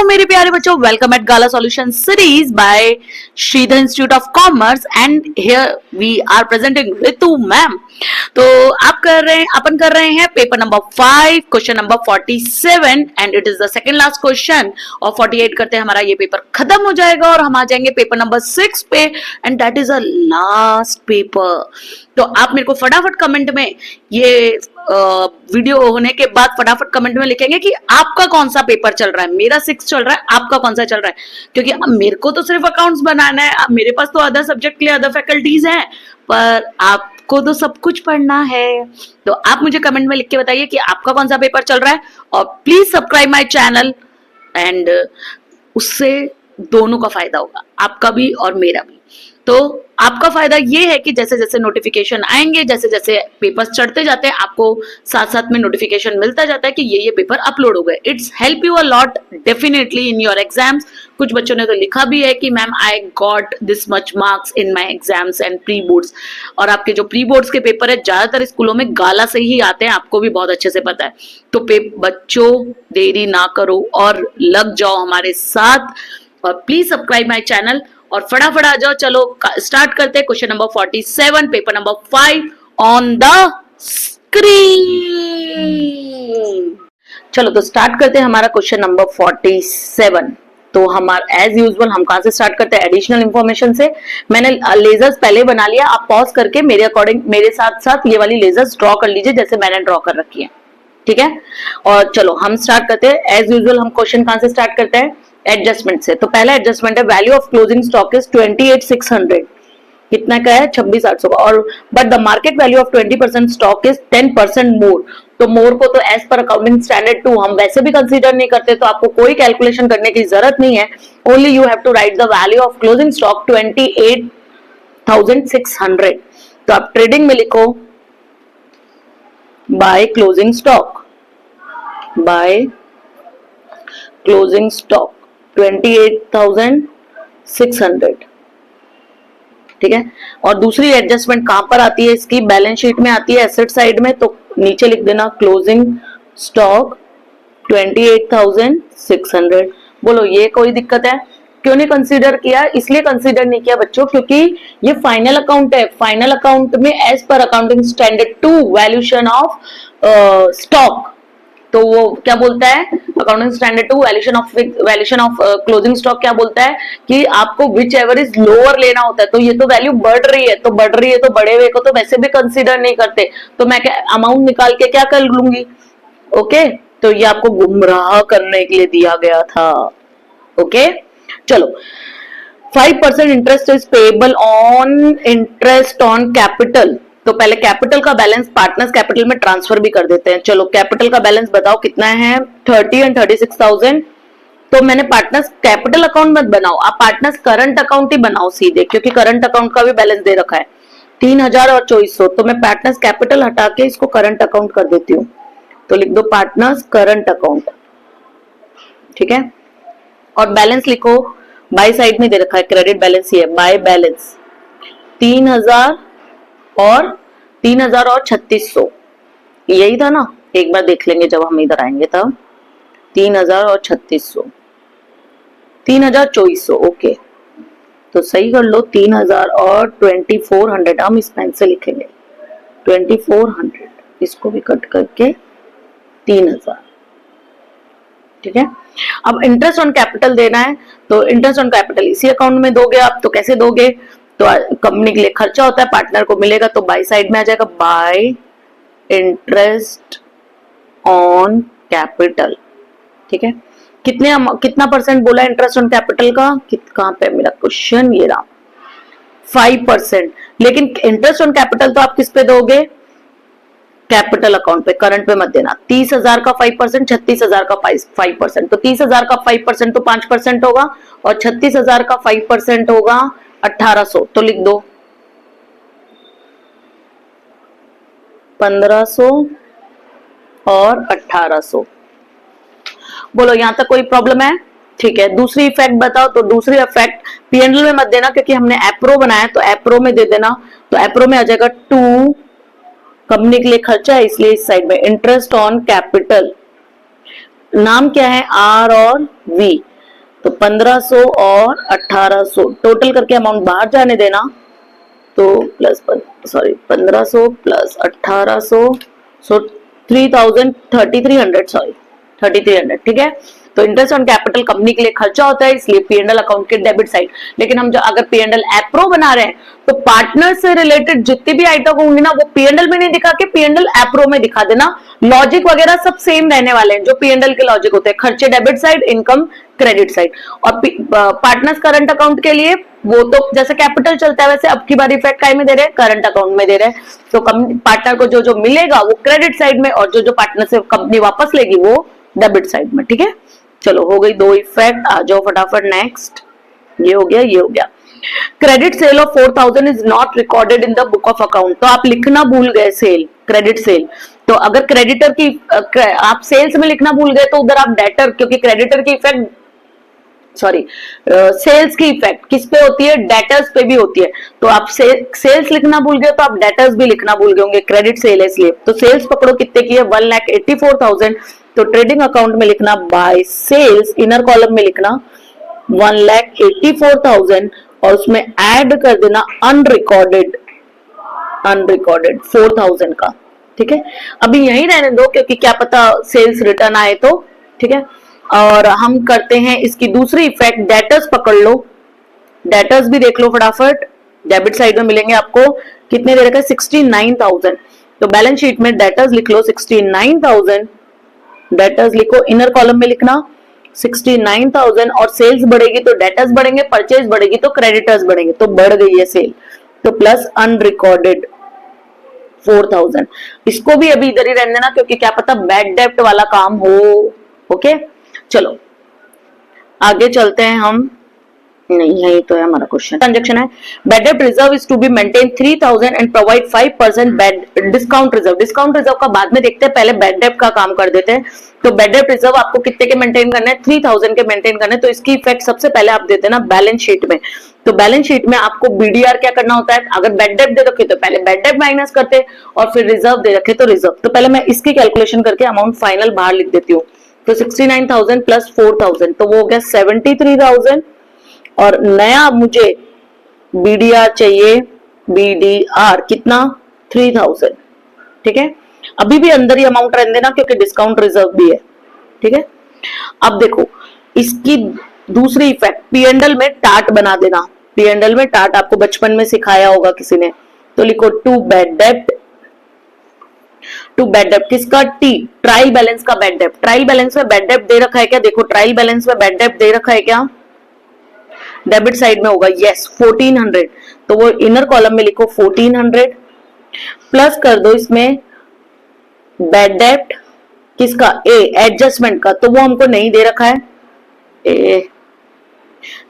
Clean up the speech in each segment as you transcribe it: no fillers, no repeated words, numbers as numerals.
मेरे प्यारे बच्चों, welcome at Gala solution series by Shridhar institute of commerce and here we are presenting Ritu ma'am. तो अपन कर रहे हैं paper number 5 question number 47 and it is the second last question और 48 करते हैं हमारा ये पेपर खत्म हो जाएगा और हम आ जाएंगे पेपर नंबर 6 पे and that is a last paper. तो आप मेरे को फटाफट कमेंट में ये वीडियो होने के बाद फटाफट कमेंट में लिखेंगे कि आपका कौन सा पेपर चल रहा है। मेरा 6 चल रहा है, आपका कौन सा चल रहा है, क्योंकि अब मेरे को तो सिर्फ अकाउंट्स बनाना है। अब मेरे पास तो अदर सब्जेक्ट के लिए अदर फैकल्टीज हैं, पर आपको तो सब कुछ पढ़ना है। तो आप मुझे कमेंट में लिख के बताइए कि आपका कौन सा पेपर चल रहा है और please subscribe my channel and उससे दोनों का फायदा होगा, आपका भी और मेरा भी। तो आपका फायदा ये है कि जैसे जैसे नोटिफिकेशन आएंगे, जैसे जैसे पेपर्स चढ़ते जाते हैं, आपको साथ साथ में नोटिफिकेशन मिलता जाता है कि ये पेपर अपलोड हो गए। It's help you a lot definitely in your exams. कुछ बच्चों ने तो लिखा भी है कि ma'am I got this much marks in my exams and pre boards. और आपके जो प्री बोर्ड्स के पेपर है ज्यादातर स्कूलों में गाला से ही आते हैं, आपको भी बहुत अच्छे से पता है। तो बच्चों देरी ना करो और लग जाओ हमारे साथ और प्लीज सब्सक्राइब माय चैनल और फटाफट आ जाओ। चलो स्टार्ट करते हैं question number 47 paper number 5 on the screen. चलो तो स्टार्ट करते हैं हमारा क्वेश्चन नंबर 47। तो हमारा एज यूजुअल हम कहां से स्टार्ट करते हैं? एडिशनल इंफॉर्मेशन से। मैंने लेजर्स पहले बना लिया, आप पॉज करके मेरे अकॉर्डिंग मेरे साथ साथ ये वाली लेजर्स ड्रॉ कर लीजिए जैसे मैंने ड्रॉ कर रखी है, ठीक है। और चलो हम स्टार्ट करते हैं। एज यूजुअल हम क्वेश्चन कहां से स्टार्ट करते हैं? एडजस्टमेंट से। तो पहला एडजस्टमेंट है value of closing stock is 28,600। कितना का है? 26,800 का। और but the market value of 20% stock is 10% मोर। तो मोर को तो एज पर अकाउंटिंग स्टैंडर्ड 2 हम वैसे भी कंसीडर नहीं करते, तो आपको कोई कैलकुलेशन करने की जरूरत नहीं है। Only you have to write the value of closing stock 28,600। तो आप ट्रेडिंग में लिखो by closing stock, by closing stock 28,600, ठीक है। और दूसरी एडजस्टमेंट कहां पर आती है इसकी? बैलेंस शीट में आती है, एसेट साइड में। तो नीचे लिख देना क्लोजिंग स्टॉक 28,600। बोलो ये कोई दिक्कत है? क्यों नहीं कंसीडर किया? इसलिए कंसीडर नहीं किया बच्चों क्योंकि ये फाइनल अकाउंट है। फाइनल अकाउंट में एज पर accounting standard 2 valuation of stock, तो वो क्या बोलता है? Accounting standard 2 valuation of closing stock क्या बोलता है कि आपको विच एवर इज लोअर लेना होता है। तो ये तो वैल्यू बढ़ रही है, तो बढ़ रही है तो बढ़े हुए को तो वैसे भी कंसीडर नहीं करते, तो मैं क्या अमाउंट निकाल के क्या कर लूंगी? ओके, तो ये आपको गुमराह करने के लिए दिया गया था। ओके, चलो 5% interest is payable on interest on capital. तो पहले कैपिटल का बैलेंस पार्टनर्स कैपिटल में ट्रांसफर भी कर देते हैं। चलो कैपिटल का बैलेंस बताओ कितना है? 30 एंड 36,000। तो मैंने पार्टनर्स कैपिटल अकाउंट मत बनाओ, आप पार्टनर्स करंट अकाउंट ही बनाओ सीधे, क्योंकि करंट अकाउंट का भी बैलेंस दे रखा है 3,000 और 2400। तो मैं पार्टनर्स कैपिटल हटा के इसको करंट अकाउंट कर देती हूँ। तो लिख दो पार्टनर्स करंट अकाउंट, ठीक है। और बैलेंस लिखो, बाय साइड में दे रखा है क्रेडिट बैलेंस ही है, बाय बैलेंस 3,000 और 3600, यही था ना? एक बार देख लेंगे जब हम इधर आएंगे तब। 3,000 और 3600, 3,2400। ओके, तो सही कर लो 3,000 और 2400। हम इस पेन से लिखेंगे 2400, इसको भी कट करके 3,000, ठीक है। अब इंटरेस्ट ऑन कैपिटल देना है, तो इंटरेस्ट ऑन कैपिटल इसी अकाउंट में दोगे आप। तो कैसे दोगे? तो कंपनी के लिए खर्चा होता है, पार्टनर को मिलेगा, तो बाय साइड में आ जाएगा बाय इंटरेस्ट ऑन कैपिटल, ठीक है। कितना परसेंट बोला इंटरेस्ट ऑन कैपिटल का? कहां पे मेरा क्वेश्चन? ये रहा 5%। लेकिन इंटरेस्ट ऑन कैपिटल तो आप किस पे दोगे? कैपिटल अकाउंट पे, करंट पे मत देना। 30,000 का 5%, 36,000 का 5%। तो 30,000 का 5% तो 5% होगा और 36,000 का 5% होगा 1,800। तो लिख दो 1,500 और 1,800। बोलो यहां तक कोई प्रॉब्लम है? ठीक है। दूसरी इफेक्ट बताओ। तो दूसरी इफेक्ट पीएनएल में मत देना क्योंकि हमने एप्रो बनाया, तो एप्रो में दे देना। तो एप्रो में आ जाएगा 2, कंपनी के लिए खर्चा है इसलिए इस साइड में। इंटरेस्ट ऑन कैपिटल, नाम क्या है? आर और वी। तो 1500 और 1800 टोटल करके अमाउंट बाहर जाने देना। तो प्लस 1500 प्लस 1800 सो 3000 3300 सॉरी 3300 ठीक है। तो इंटरेस्ट ऑन कैपिटल कंपनी के लिए खर्चा होता है, इसलिए पी&एल अकाउंट के डेबिट साइड। लेकिन हम जो अगर पी&एल एप्रो बना रहे हैं तो पार्टनर से रिलेटेड जितनी भी आइटम होंगी ना वो पी&एल में नहीं दिखा के पी&एल एप्रो में दिखा देना। लॉजिक वगैरह सब सेम रहने वाले हैं जो पी&एल के लॉजिक होते हैं, खर्चे debit side, income credit side. और पार्टनर्स करंट अकाउंट के लिए वो तो जैसे कैपिटल चलता है वैसे अब की बार इफेक्ट काय में दे रहे हैं, करंट अकाउंट में दे रहे हैं। तो पार्टनर को जो जो मिलेगा वो क्रेडिट साइड में और जो जो पार्टनर से कंपनी वापस लेगी वो डेबिट साइड में। ठीक है, चलो हो गई दो इफेक्ट। आ जाओ फटाफट नेक्स्ट। ये हो गया, ये हो गया। Credit sale of 4000 is not recorded in the book of account. तो आप लिखना भूल गए सेल, क्रेडिट सेल। तो अगर क्रेडिटर की आप सेल्स में लिखना भूल गए तो उधर आप डेटर, क्योंकि क्रेडिटर की इफेक्ट सेल्स की इफेक्ट किस पे होती है, डेटर्स पे भी होती है। तो आप सेल्स लिखना भूल गए तो आप डेटर्स भी लिखना भूल गए होंगे, क्रेडिट सेल है इसलिए। तो सेल्स पकड़ो कितने की है, 1,84,000। तो ट्रेडिंग अकाउंट में लिखना बाय सेल्स, इनर कॉलम में लिखना 1,84,000 और उसमें ऐड कर देना अनरिकॉर्डेड 4,000 का। ठीक है, अभी यही रहने दो क्योंकि क्या पता सेल्स रिटर्न आए तो। ठीक है, और हम करते हैं इसकी दूसरी इफेक्ट, डेटर्स पकड़ लो। डेटर्स भी देख लो फटाफट, डेबिट साइड में मिलेंगे आपको। कितने दे रखा है, 69,000। तो बैलेंस शीट में डेटर्स लिख लो 69,000, डेटर्स लिखो, इनर कॉलम में लिखना 69,000। और सेल्स बढ़ेगी तो डेटर्स बढ़ेंगे, परचेज बढ़ेगी तो क्रेडिटर्स बढ़ेंगे, तो बढ़ गई है सेल। तो प्लस अनरिकॉर्डेड 4,000। इसको भी अभी इधर ही रहने देना क्योंकि क्या पता बैड डेप्ट वाला काम हो। ओके, चलो आगे चलते हैं हम। नहीं, यही तो है हमारा क्वेश्चन। ट्रांजैक्शन है, बैड डेब्ट reserve is to be maintain 3,000 and provide 5% bad discount reserve. Discount reserve का बाद में देखते हैं, पहले बैड डेब्ट का काम कर देते हैं। तो बैड डेब्ट रिजर्व आपको कितने के मेंटेन करना है, 3,000 के मेंटेन करना है। तो इसकी इफेक्ट सबसे पहले आप देते हैं ना बैलेंस शीट में। तो बैलेंस शीट में आपको बीडीआर क्या करना होता है, अगर बैड डेब्ट दे रखे तो पहले बैड डेब्ट माइनस करते और फिर रिजर्व दे रखे तो रिजर्व। तो पहले मैं इसकी कैलकुलेशन करके अमाउंट फाइनल बाहर लिख देती हूँ। तो 69,000 प्लस 4,000 तो वो हो गया 73,000। और नया मुझे बीडीआर चाहिए, बीडीआर कितना, 3,000। ठीक है, अभी भी अंदर ही अमाउंट रहने देना क्योंकि डिस्काउंट रिजर्व भी है। ठीक है, अब देखो इसकी दूसरी इफेक्ट, पी&एल में टार्ट बना देना। पी&एल में टार्ट आपको बचपन में सिखाया होगा किसी ने। तो लिखो टू बैड डेब्ट, टू बैड डेब्ट किसका, टी ट्रायल बैलेंस का बैड डेब्ट। ट्रायल बैलेंस में बैड डेब्ट दे रखा है क्या, देखो ट्रायल बैलेंस में बैड डेब्ट दे रखा है क्या, डेबिट साइड में होगा, यस 1400। तो वो इनर कॉलम में लिखो 1400 प्लस कर दो इसमें बैड डेब्ट किसका, ए एडजस्टमेंट का। तो वो हमको नहीं दे रखा है, ए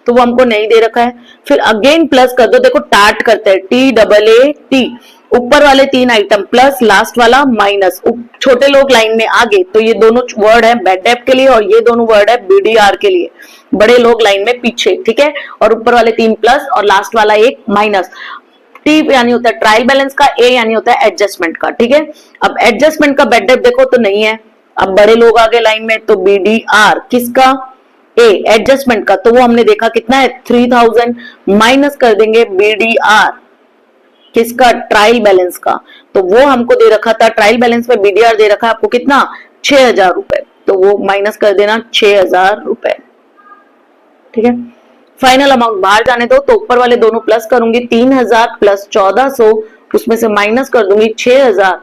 तो वो हमको नहीं दे रखा है। फिर अगेन प्लस कर दो, देखो टार्ट करते हैं, TAAT, ऊपर वाले 3 आइटम प्लस लास्ट वाला माइनस। छोटे लोग लाइन में आगे, तो ये दोनों वर्ड है बैड डेब्ट के लिए और ये दोनों वर्ड है बीडीआर के लिए। बड़े लोग लाइन में पीछे। ठीक है, और ऊपर वाले 3 प्लस और लास्ट वाला 1 माइनस। टी यानी होता है ट्रायल बैलेंस का, ए यानी होता है एडजस्टमेंट का। ठीक है, अब एडजस्टमेंट का बैड डेब्ट देखो तो नहीं है। अब बड़े लोग आगे लाइन में, तो बीडीआर किसका, ए एडजस्टमेंट का। तो वो हमने देखा कितना है 3,000, माइनस कर देंगे बीडीआर किसका, ट्रायल बैलेंस का। तो वो हमको दे रखा था, ट्रायल बैलेंस में बीडीआर दे रखा आपको कितना, 6,000 रुपए। तो वो माइनस कर देना 6,000 रुपए। ठीक है, फाइनल अमाउंट बाहर जाने दो। तो ऊपर वाले दोनों प्लस करूंगी, 3,000 प्लस 1,400, उसमें से माइनस कर दूंगी 6,000।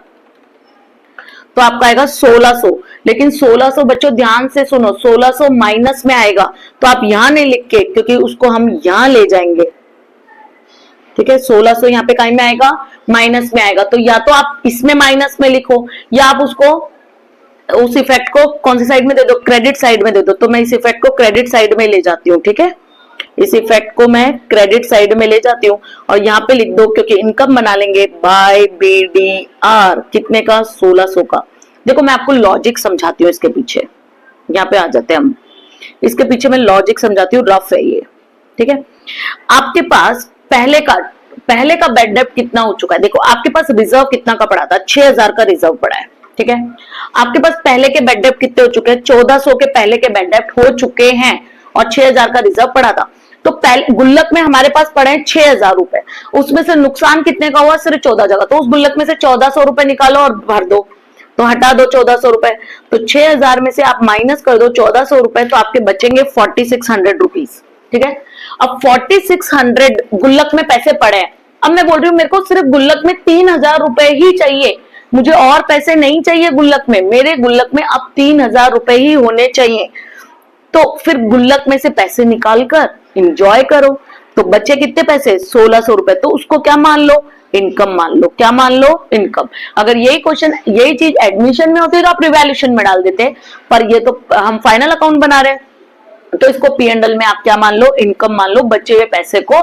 तो आपका आएगा 1,600। लेकिन 1,600 बच्चों ध्यान से सुनो, 1,600 माइनस में आएगा। तो आप यहां नहीं लिख के, क्योंकि उसको हम यहां ले जाएंगे। ठीक है, 1,600 यहाँ पे कहीं में आएगा, माइनस में आएगा। तो या तो आप इसमें माइनस में लिखो या आप उसको उस इफेक्ट को कौन सी साइड में दे दो, क्रेडिट साइड में दे दो। तो मैं इस इफेक्ट को क्रेडिट साइड में ले जाती हूँ। ठीक है, इस इफेक्ट को मैं क्रेडिट साइड में ले जाती हूँ और यहाँ पे लिख दो, क्योंकि इनकम बना लेंगे बाय बीडीआर कितने का, 1,600 का। देखो मैं आपको लॉजिक समझाती हूँ इसके पीछे, यहाँ पे आ जाते हैं हम। इसके पीछे मैं लॉजिक समझाती हूँ, रफ है ये। ठीक है, आपके पास पहले का बैड डेब्ट कितना हो चुका है। देखो आपके पास रिजर्व कितना का पड़ा था, 6,000 का रिजर्व पड़ा है। ठीक है, आपके पास पहले के बैड डेब्ट कितने हो चुके हैं, 1,400 के पहले के बैड डेब्ट हो चुके हैं। और 6,000 का रिजर्व पड़ा था। तो पहले गुल्लक में हमारे पास पड़े हैं 6,000 रुपए, उसमें से नुकसान कितने का हुआ, सिर्फ 14,000 का। तो उस गुल्लक में से 1,400 रुपए निकालो और भर दो, तो हटा दो 1,400 रुपए। तो 6,000 में से आप माइनस कर दो 1,400 रुपए, तो आपके बचेंगे 4,600 रुपीज। ठीक है, अब 4,600 गुल्लक में पैसे पड़े हैं। अब मैं बोल रही हूँ मेरे को सिर्फ गुल्लक में 3,000 रुपए ही चाहिए, मुझे और पैसे नहीं चाहिए गुल्लक में, मेरे गुल्लक में अब 3,000 रुपए ही होने चाहिए। तो फिर गुल्लक में से पैसे निकालकर एंजॉय करो। तो बचे कितने पैसे, 1,600 रुपए। तो उसको क्या मान लो, इनकम मान लो। क्या मान लो, इनकम। अगर यही क्वेश्चन, यही चीज एडमिशन में होती है तो आप रिवैल्यूएशन में डाल देते, पर ये तो हम फाइनल अकाउंट बना रहे हैं, तो इसको पी एंड एल में आप क्या मान लो, इनकम मान लो। बचे हुए पैसे को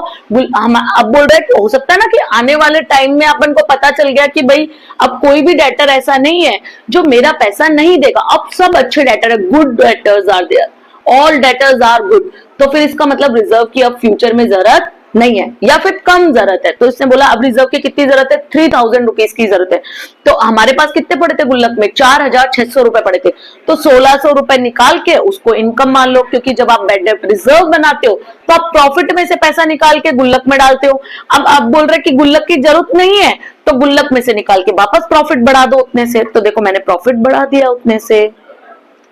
हम अब बोल रहे हैं, हो सकता है ना कि आने वाले टाइम में अपन को पता चल गया कि भाई अब कोई भी डेटर ऐसा नहीं है जो मेरा पैसा नहीं देगा, अब सब अच्छे डेटर है, good debtors are there, all debtors are good. तो फिर इसका मतलब रिजर्व की अब फ्यूचर में जरूरत नहीं है, या फिर कम जरूरत है। तो इसने बोला अब रिजर्व की कितनी जरूरत है, 3,000 रुपीज की जरूरत है। तो हमारे पास कितने पड़े थे गुल्लक में, 4,600 रुपए पड़े थे। तो 1,600 रुपए निकाल के उसको इनकम मान लो, क्योंकि जब आप बैड डेट रिजर्व बनाते हो तो आप प्रॉफिट में से पैसा निकाल के गुल्लक में डालते हो। अब आप बोल रहे कि गुल्लक की जरूरत नहीं है, तो गुल्लक में से निकाल के वापस प्रॉफिट बढ़ा दो उतने से। तो देखो मैंने प्रॉफिट बढ़ा दिया उतने से।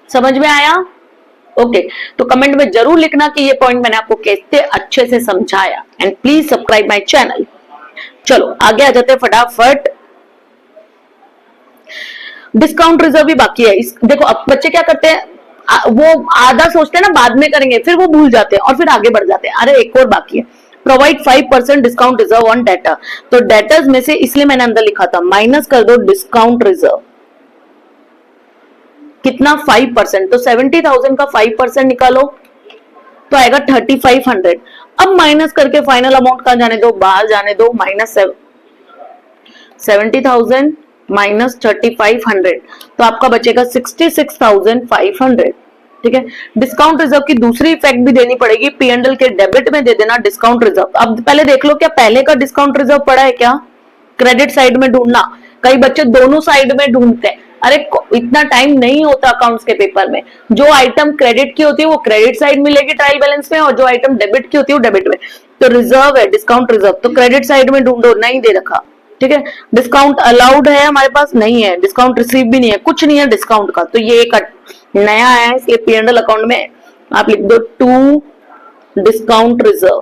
समझ में आया? ओके, तो कमेंट में जरूर लिखना कि ये पॉइंट मैंने आपको कैसे अच्छे से समझाया, and please subscribe my channel. चलो आगे आ जाते हैं फटाफट। डिस्काउंट रिजर्व भी बाकी है। देखो अब बच्चे क्या करते हैं, वो आधा सोचते हैं ना बाद में करेंगे, फिर वो भूल जाते हैं और फिर आगे बढ़ जाते हैं। अरे एक और बाकी है, provide 5% discount reserve on data. तो डेटर्स में से इसलिए मैंने अंदर लिखा था, माइनस कर दो डिस्काउंट रिजर्व। कितना, 5%। तो 70,000 का 5% निकालो तो आएगा 3,500। अब माइनस करके फाइनल अमाउंट कहां जाने दो, बाहर जाने दो। माइनस 70,000 माइनस 3,500, तो आपका बचेगा 66,500। ठीक है, डिस्काउंट रिजर्व की दूसरी इफेक्ट भी देनी पड़ेगी, पी एंड एल के डेबिट में दे देना डिस्काउंट रिजर्व। अब पहले देख लो क्या पहले का डिस्काउंट रिजर्व पड़ा है क्या, क्रेडिट साइड में ढूंढना। कई बच्चे दोनों साइड में ढूंढते हैं, अरे इतना टाइम नहीं होता अकाउंट्स के पेपर में। जो आइटम क्रेडिट की होती है वो क्रेडिट साइड मिलेगी ट्रायल बैलेंस में, और जो आइटम डेबिट की होती है वो डेबिट में। तो रिजर्व है डिस्काउंट रिजर्व, तो क्रेडिट साइड में ढूंढो, नहीं दे रखा। ठीक है, डिस्काउंट अलाउड है हमारे पास, नहीं है। डिस्काउंट रिसीव भी नहीं है, कुछ नहीं है डिस्काउंट का। तो ये एक नया है, इसलिए पी एंड एल अकाउंट में आप लिख दो to discount reserve,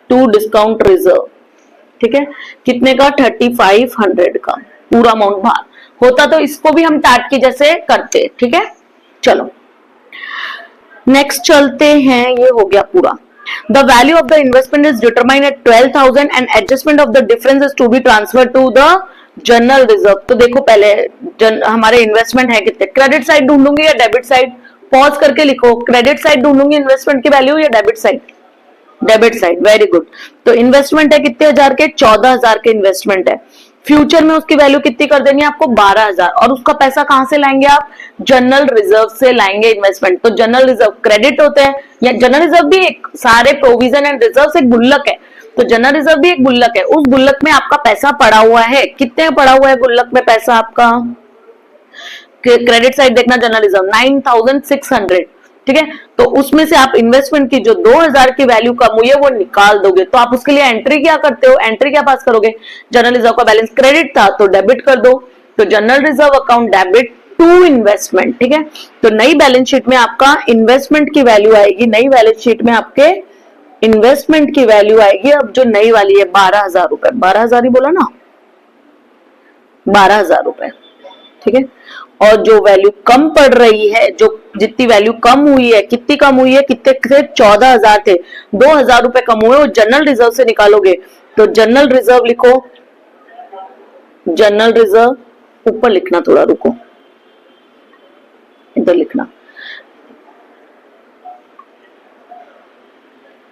to discount reserve. ठीक है, कितने का, 3,500 का पूरा अमाउंट बाहर होता। तो इसको भी हम टाट की जैसे करते। ठीक है, चलो नेक्स्ट चलते हैं। ये हो गया पूरा। The value of the investment is determined at 12,000 and adjustment of the difference is to be transfer to the general reserve. तो देखो पहले हमारे इन्वेस्टमेंट है कितने, क्रेडिट साइड ढूंढूंगी या डेबिट साइड, पॉज करके लिखो, क्रेडिट साइड ढूंढूंगी इन्वेस्टमेंट की वैल्यू या debit side, debit side. Very good. तो इन्वेस्टमेंट है कितने हजार के, 14,000 के इन्वेस्टमेंट है। फ्यूचर में उसकी वैल्यू कितनी कर देनी है आपको, 12,000। और उसका पैसा कहां से लाएंगे आप, जनरल रिजर्व से लाएंगे इन्वेस्टमेंट। तो जनरल रिजर्व क्रेडिट होते हैं, या जनरल रिजर्व भी एक सारे प्रोविजन एंड रिजर्व से गुल्लक है। तो जनरल रिजर्व भी एक गुल्लक है, उस गुल्लक में आपका पैसा पड़ा हुआ है। कितने पड़ा हुआ है गुल्लक में पैसा आपका, क्रेडिट साइड देखना, जनरल रिजर्व 9,600। ठीक है, तो उसमें से आप इन्वेस्टमेंट की जो 2,000 की वैल्यू कम हुई है वो निकाल दोगे। तो आप उसके लिए एंट्री क्या करते हो, एंट्री क्या पास करोगे, जनरल रिजर्व का बैलेंस क्रेडिट था तो डेबिट कर दो। तो general reserve account debit to investment. ठीक है, तो नई बैलेंस शीट में आपका इन्वेस्टमेंट की वैल्यू आएगी, नई बैलेंस शीट में आपके इन्वेस्टमेंट की वैल्यू आएगी। अब जो नई वाली है 12,000 रुपए, 12,000 ही बोला ना, 12,000 रुपए। ठीक है, और जो वैल्यू कम पड़ रही है, जो जितनी वैल्यू कम हुई है, कितनी कम हुई है, कितने थे, 14,000 थे, 2,000 रुपए कम हुए, वो जनरल रिजर्व से निकालोगे। तो जनरल रिजर्व लिखो, जनरल रिजर्व ऊपर लिखना, थोड़ा रुको, इधर लिखना,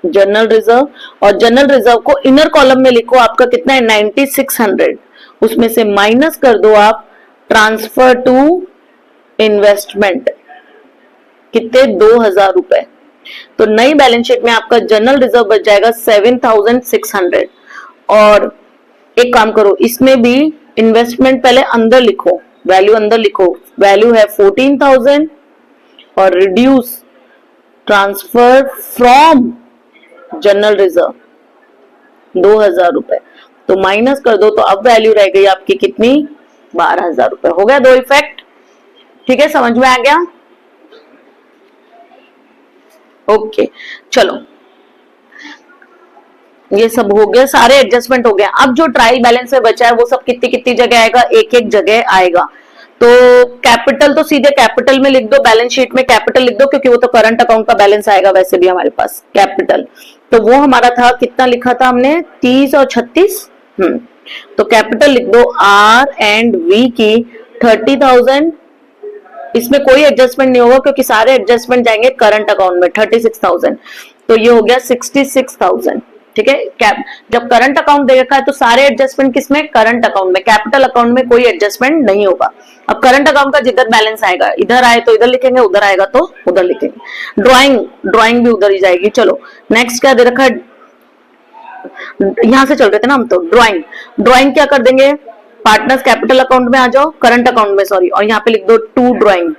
जनरल रिजर्व। और जनरल रिजर्व को इनर कॉलम में लिखो, आपका कितना है 9,600। उसमें से माइनस कर दो आप ट्रांसफर टू इन्वेस्टमेंट, कितने, 2,000 रुपए। तो नई बैलेंस शीट में आपका जनरल रिजर्व बच जाएगा 7,600। और एक काम करो, इसमें भी इन्वेस्टमेंट पहले अंदर लिखो, वैल्यू अंदर लिखो, वैल्यू है 14,000 और reduce transfer from general reserve 2000 रुपए, तो माइनस कर दो, तो अब वैल्यू रह गई आपकी कितनी, 12,000 रुपए। हो गया दो इफेक्ट, ठीक है, समझ में आ गया। ओके चलो, ये सब हो गया, सारे एडजस्टमेंट हो गया। अब जो ट्रायल बैलेंस में बचा है वो सब कितनी कितनी जगह आएगा, एक एक जगह आएगा। तो कैपिटल तो सीधे कैपिटल में लिख दो, बैलेंस शीट में कैपिटल लिख दो, क्योंकि वो तो करंट अकाउंट का बैलेंस आएगा वैसे भी हमारे पास कैपिटल। तो वो हमारा था, कितना लिखा था हमने, 30 और 36। तो कैपिटल लिख दो आर एंड वी की 30,000, इसमें कोई एडजस्टमेंट नहीं होगा क्योंकि सारे एडजस्टमेंट जाएंगे करंट अकाउंट में, 36,000। तो ये हो गया 66,000, ठीक है। जब करंट अकाउंट दे रखा है तो सारे एडजस्टमेंट किसमें, करंट अकाउंट में, कैपिटल अकाउंट में कोई एडजस्टमेंट नहीं होगा। अब करंट अकाउंट का जिधर बैलेंस आएगा, इधर आए तो इधर लिखेंगे, उधर आएगा तो उधर लिखेंगे। ड्राइंग भी उधर ही जाएगी। चलो नेक्स्ट क्या दे रखा है, यहां से चल रहे थे ना हम, तो ड्राइंग क्या कर देंगे, पार्टनर्स कैपिटल अकाउंट में आ जाओ, करंट अकाउंट में सॉरी, और यहाँ पे लिख दो टू ड्राइंग।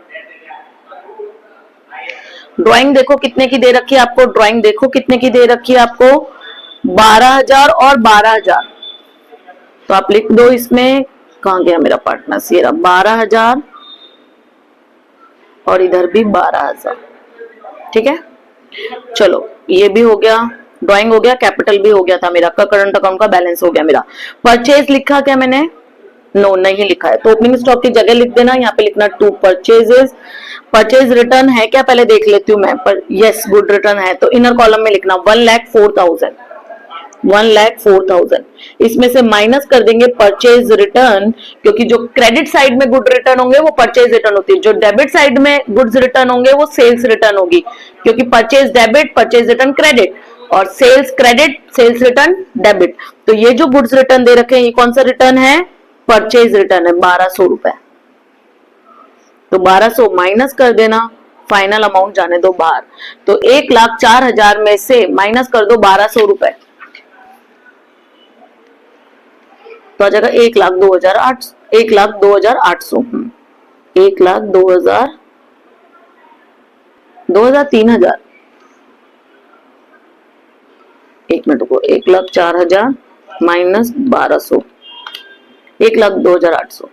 ड्राइंग देखो कितने की दे रखी है आपको, ड्राइंग देखो कितने की दे रखी है आपको, 12,000 और 12,000। तो आप लिख दो इसमें, कहां गया मेरा पार्टनर्स, ये रहा 12,000 और इधर भी 12,000, ठीक है। चलो ये भी हो गया, ड्राइंग हो गया, कैपिटल भी हो गया था मेरा, करंट अकाउंट का बैलेंस हो गया मेरा। परचेज लिखा क्या मैंने, नो नहीं लिखा है, तो ओपनिंग स्टॉक की जगह लिख देना, यहाँ पे लिखना टू परचेजेस। परचेज रिटर्न है क्या, पहले देख लेती हूँ मैं, पर यस गुड रिटर्न है, तो इनर कॉलम में लिखना 1,04,000, 1,04,000। इसमें से माइनस कर देंगे परचेज रिटर्न, क्योंकि जो क्रेडिट साइड में गुड रिटर्न होंगे वो परचेज रिटर्न होती है, जो डेबिट साइड में गुड्स रिटर्न होंगे वो सेल्स रिटर्न होगी, क्योंकि purchase debit, purchase return credit, और sales credit, sales return debit. तो ये जो गुड्स रिटर्न दे रखे हैं, ये कौन सा रिटर्न है, परचेज रिटर्न है, 1,200 रुपए। तो 1,200 माइनस कर देना, फाइनल अमाउंट जाने दो बाहर। तो 1,04,000 में से माइनस कर दो 1,200 रुपए, तो आ जाएगा 1,02,800, 1,02,800, 1,02,000, 2,000, 3,000, एक मिनट को, 1,04,000 माइनस 1,200, 1,02,800,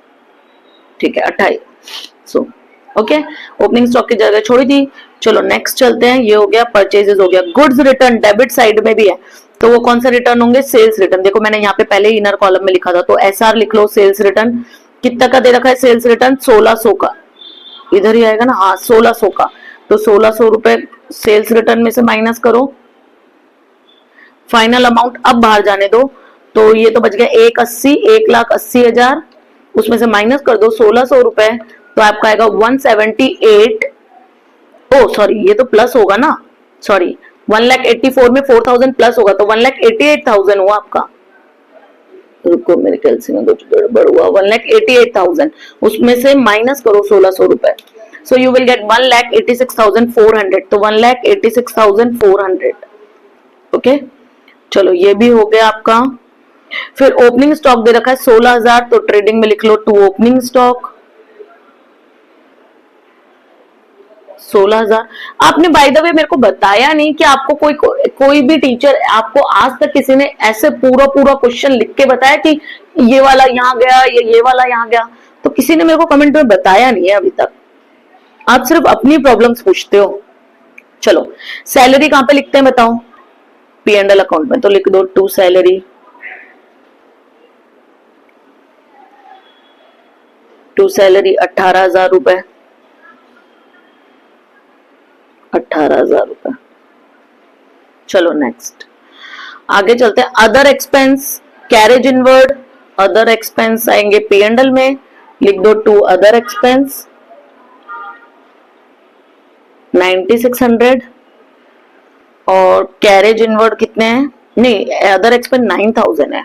ठीक है, 2,800। ओके, ओपनिंग स्टॉक की जगह छोड़ी थी। चलो नेक्स्ट चलते हैं, ये हो गया परचेजेस हो गया। गुड्स रिटर्न डेबिट साइड में भी है, तो वो कौन सा रिटर्न होंगे, सेल्स रिटर्न। देखो मैंने यहाँ पे पहले ही इनर कॉलम में लिखा था, तो एसआर लिख लो, सेल्स रिटर्न कितना का दे रखा है, सेल्स रिटर्न 1,600 का, इधर ही आएगा ना, हाँ 1,600 का। तो 1,600 रुपए सेल्स रिटर्न में से माइनस करो, फाइनल अमाउंट अब बाहर जाने दो। तो ये तो बच गया 1,80, 1,80,000, उसमें से माइनस कर दो 1,600 रुपए, तो आपका आएगा 178। ओ सॉरी, ये तो प्लस होगा ना, सॉरी 1,84,000 में 4,000 प्लस होगा, तो 1,88,000 हुआ आपका। रुको मेरे ख्याल से कुछ गड़बड़ हुआ, 1,88,000, उसमें से माइनस करो 1,600 रुपए, सो यू विल गेट 1,86,400। तो 1,86,400, ओके। चलो ये भी हो गया आपका। फिर ओपनिंग स्टॉक दे रखा है 16,000, तो ट्रेडिंग में लिख लो टू ओपनिंग स्टॉक 16,000। आपने बाय द वे मेरे को बताया नहीं कि आपको कोई भी टीचर, आपको आज तक किसी ने ऐसे पूरा क्वेश्चन लिख के बताया कि ये वाला यहाँ गया, ये वाला यहाँ गया, तो किसी ने मेरे को कमेंट में बताया नहीं है अभी तक। आप सिर्फ अपनी प्रॉब्लम्स पूछते हो। चलो सैलरी कहां पे लिखते हैं बताओ, पी एंड एल अकाउंट में, तो लिख दो टू सैलरी, टू सैलरी 18,000 रुपए, 18,000 रुपए। चलो नेक्स्ट आगे चलते हैं। Other expense, carriage inward, other expense आएंगे पी एंड एल में, लिख दो टू अदर एक्सपेंस 9,600, और कैरेज इनवर्ड कितने हैं, नहीं अदर एक्सपेंस 9,000 है,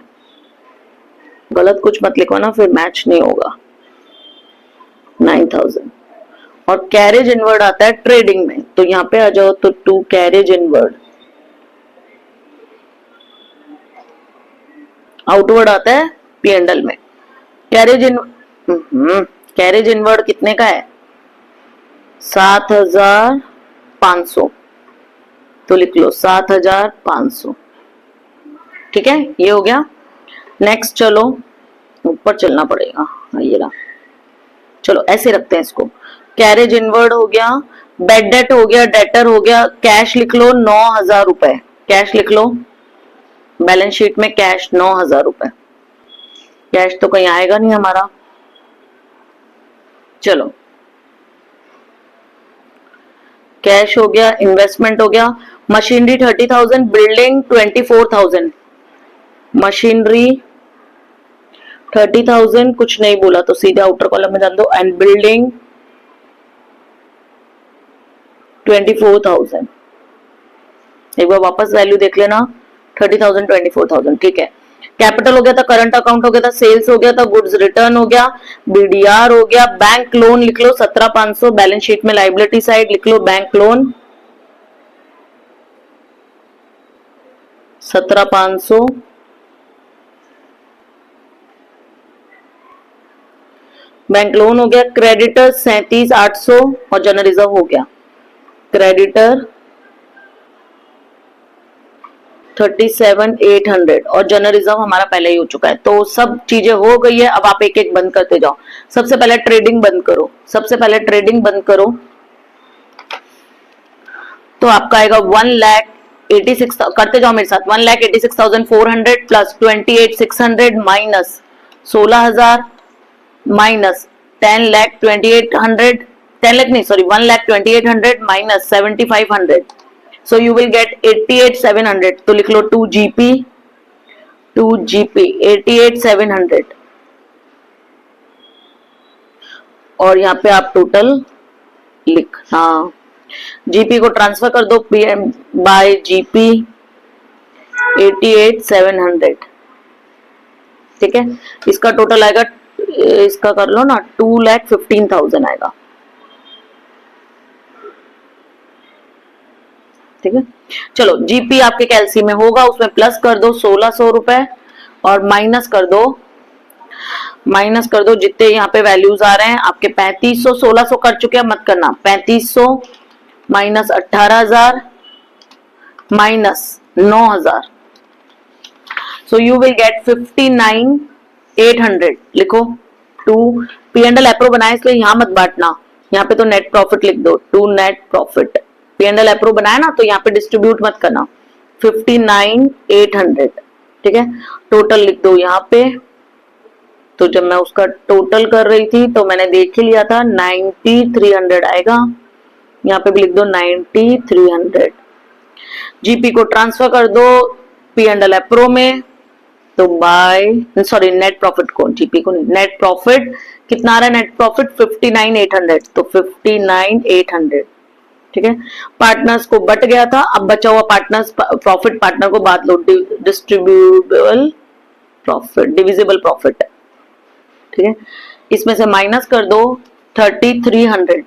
गलत कुछ मत लिखो ना, फिर मैच नहीं होगा, 9,000। और कैरेज इनवर्ड आता है ट्रेडिंग में, तो यहाँ पे आ जाओ, तो टू कैरेज इनवर्ड, आउटवर्ड आता है पी एंड एल में। कैरेज इनवर्ड कितने का है, 7,500, तो लिख लो 7,500। ठीक है, ये हो गया। नेक्स्ट चलो ऊपर चलना पड़ेगा। ये रहा, चलो ऐसे रखते हैं इसको। कैरेज इनवर्ड हो गया, बेड डेट हो गया, डेटर हो गया, कैश लिख लो 9,000 रुपए। कैश लिख लो, बैलेंस शीट में कैश 9,000 रुपए। कैश तो कहीं आएगा नहीं हमारा। चलो कैश हो गया, इन्वेस्टमेंट हो गया, मशीनरी 30,000, बिल्डिंग 24,000। मशीनरी 30,000, कुछ नहीं बोला तो सीधे आउटर कॉलम में डाल दो, एंड बिल्डिंग 24,000। एक बार वापस वैल्यू देख लेना, 30,000 24,000। ठीक है, कैपिटल हो गया था, करंट अकाउंट हो गया था, सेल्स हो गया था, गुड्स रिटर्न हो गया, बीडीआर हो गया, बैंक लोन लिख लो 17,500। बैलेंस शीट में लाइबिलिटी साइड लिख लो बैंक लोन 17,500। बैंक लोन हो गया, क्रेडिटर 37,800 और जनरल रिजर्व हो गया। क्रेडिटर 37,800 और जनरल रिजर्व हमारा पहले ही हो चुका है। तो सब चीजें हो गई है, अब आप एक एक बंद करते जाओ। सबसे पहले ट्रेडिंग बंद करो, सबसे पहले ट्रेडिंग बंद करो। तो आपका आएगा 1,86,000, करते जाओ मेरे साथ। 1,86,400 प्लस 28,600 माइनस 16,000 माइनस 10,28,000, 10 लाख नहीं sorry 1,28,000 minus 7,500, so you will get 88,700। तो लिख लो 2GP 88,700 और यहाँ पे आप टोटल लिखना। जीपी को ट्रांसफर कर दो पीएम बाय जीपी 88,700। ठीक है, इसका टोटल आएगा, इसका कर लो ना 2,15,000 आएगा। ठीक है, चलो जीपी आपके कैलसी में होगा, उसमें प्लस कर दो 1,600 रुपए और माइनस कर दो जितने यहाँ पे वैल्यूज आ रहे हैं आपके 3,500। 1,600 कर चुके हैं, मत करना। 3,500 minus 18,000 minus 9,000, so you will get 59,800। लिखो 2 P&L एप्रो बनाए इसलिए यहां मत बांटना, यहाँ पे तो नेट प्रॉफिट लिख दो। 2 नेट प्रॉफिट, P&L एप्रो बनाया ना तो यहाँ पे डिस्ट्रीब्यूट मत करना। 59,800। ठीक है, टोटल लिख दो यहाँ पे। तो जब मैं उसका टोटल कर रही थी तो मैंने देख ही लिया था 9300 आएगा। यहाँ पे भी लिख दो 9300। जीपी को ट्रांसफर कर दो P&L एप्रो में, तो बाय सॉरी नेट प्रॉफिट को, जीपी को नहीं, नेट प्रॉफिट कितना आ रहा है? नेट प्रॉफिट 59,800, तो 59,800। ठीक है, पार्टनर्स को बट गया था, अब बचा हुआ पार्टनर्स प्रॉफिट पार्टनर को बांट लो, डिस्ट्रीब्यूटेबल प्रॉफिट, डिविजिबल प्रॉफिट। ठीक है, इसमें से माइनस कर दो 3,300,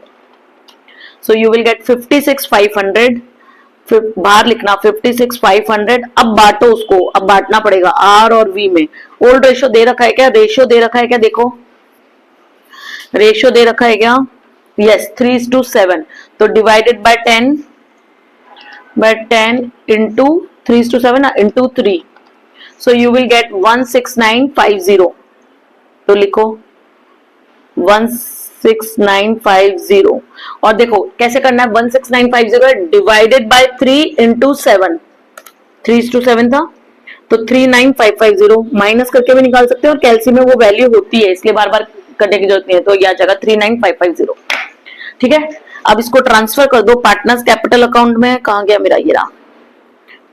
सो यू विल गेट 56,500। बाहर लिखना 56,500। अब बांटो उसको, अब बांटना पड़ेगा आर और वी में। ओल्ड रेशियो दे रखा है क्या? रेशियो दे रखा है क्या? देखो रेशियो दे रखा है क्या? यस, 3:7। तो divided by 10 into 3:7 into 3, so you will get 16950। तो लिखो 16950 और देखो कैसे करना है। 16950 डिवाइडेड बाय 3 इंटू 7, 3:7 था तो 39,550 माइनस करके भी निकाल सकते हैं और कैलसी में वो वैल्यू होती है इसलिए बार बार करने की जरूरत नहीं है। तो यह जगह 39,550। ठीक है, अब इसको ट्रांसफर कर दो पार्टनर्स कैपिटल अकाउंट में। कहां गया मेरा? ये रहा,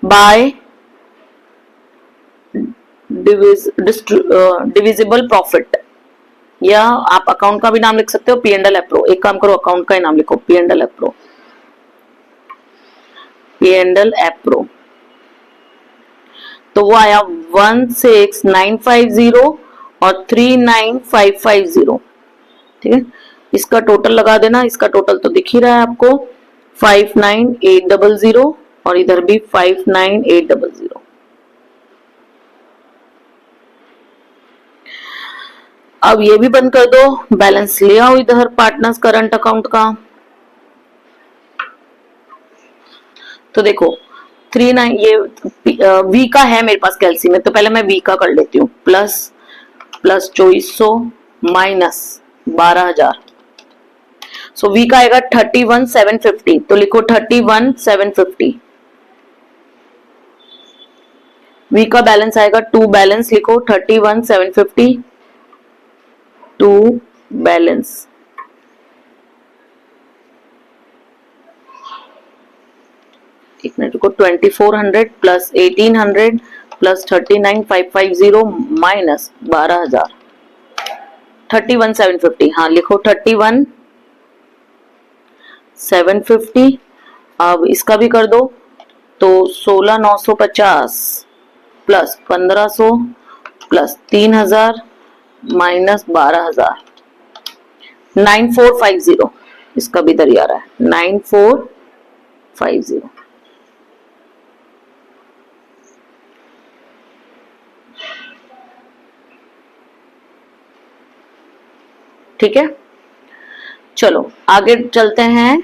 बाय डिविजिबल प्रॉफिट, या आप अकाउंट का भी नाम लिख सकते हो P&L एप्रो। एक काम करो, अकाउंट का ही नाम लिखो P&L एप्रो, P&L एप्रो। तो वो आया 16,950 और 39,550। ठीक है, इसका टोटल लगा देना, इसका टोटल तो दिख ही रहा है आपको 59,800 और इधर भी 59,800। अब ये भी बंद कर दो, बैलेंस ले आओ इधर पार्टनर्स करंट अकाउंट का। तो देखो 39 ये वी का है मेरे पास कैलसी में, तो पहले मैं वी का कर लेती हूँ। प्लस 2400 माइनस 12,000, सो वी का आएगा 31,750, तो लिखो 31,750। वी का बैलेंस आएगा 2 बैलेंस, लिखो 31,750 2 बैलेंस। एक मिनट रुको, 2400 प्लस 1800 प्लस 39,550 माइनस 12,000, 31,750। हाँ लिखो 31,750। अब इसका भी कर दो, तो 16,950 प्लस 1,500 प्लस 3,000 माइनस 12,000, 9450। इसका भी इधर ही आ रहा है 9450। ठीक है, चलो आगे चलते हैं।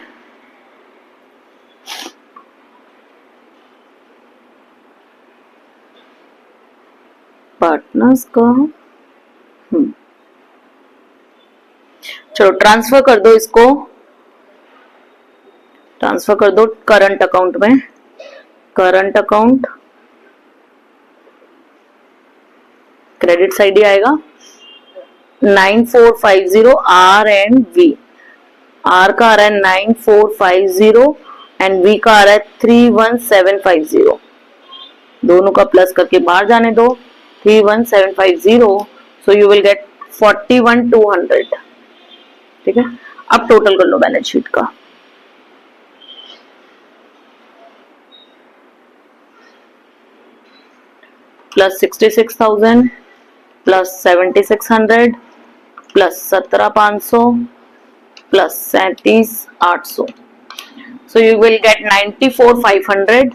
पार्टनर्स का चलो ट्रांसफर कर दो, इसको ट्रांसफर कर दो करंट अकाउंट में। करंट अकाउंट क्रेडिट साइड ही आएगा 9450 आर एंड वी। आर का आ रहा है 9450 एंड वी का आ रहा है 31,750। दोनों का प्लस करके बाहर जाने दो, 31,750, सो यू विल गेट 41,200। ठीक है, अब टोटल कर लो बैलेंस शीट का। Plus 66,000 plus 7,600 plus 17,500 plus 37,800, so you will get 94,500।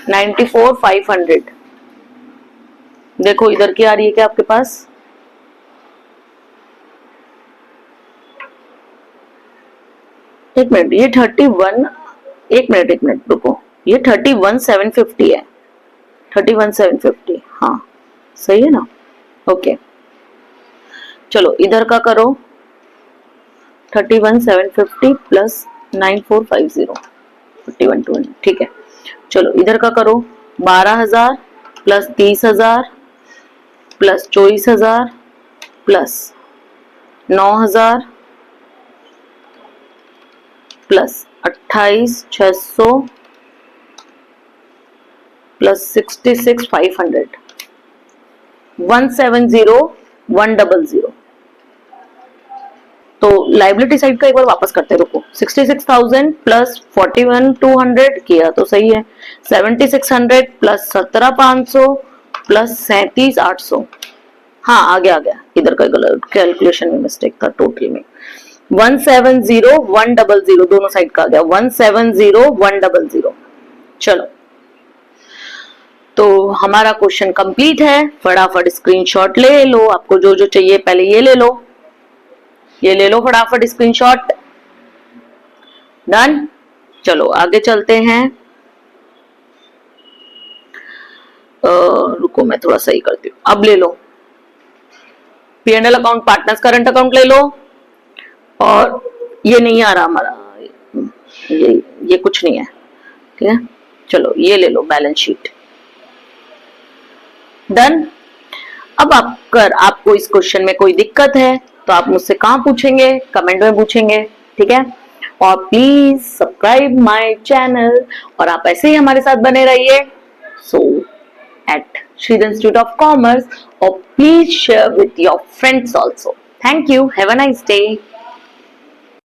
94,500 देखो इधर की आ रही है क्या आपके पास? एक मिनट, ये 31, एक मिनट रुको, ये 31,750 है। 31,750, हाँ सही है ना? ओके चलो इधर का करो, 31,750 प्लस 9450, 41,200। ठीक है, चलो इधर का करो, 12,000 plus 30,000 plus 24,000 plus 9,000 plus 28,600 plus 66,500, 170,100। तो लाइबिलिटी साइड का एक बार वापस करते हैं, रुको। 66,000 प्लस 41,200 किया तो सही है, 7,600 प्लस 17,500 प्लस 37,800। हाँ आ गया, इधर का गलत कैलकुलेशन में मिस्टेक था, टोटल में 170,100 दोनों साइड का आ गया 170,100। चलो तो हमारा क्वेश्चन कंप्लीट है। फटाफट स्क्रीनशॉट ले लो, आपको जो जो चाहिए पहले ये ले लो, ये ले लो फटाफट स्क्रीनशॉट। डन, चलो आगे चलते हैं। रुको मैं थोड़ा सही करती हूँ, अब ले लो P&L account, partners current account ले लो, और ये नहीं आ रहा हमारा, ये कुछ नहीं है। ठीक है, चलो ये ले लो बैलेंस शीट। डन। अब अगर आपको इस क्वेश्चन में कोई दिक्कत है तो आप मुझसे कहाँ पूछेंगे? कमेंट में पूछेंगे। ठीक है, और प्लीज सब्सक्राइब माय चैनल, और आप ऐसे ही हमारे साथ बने रहिए। So at Shridhar institute of commerce, और please share with your friends also. Thank you, have a nice day.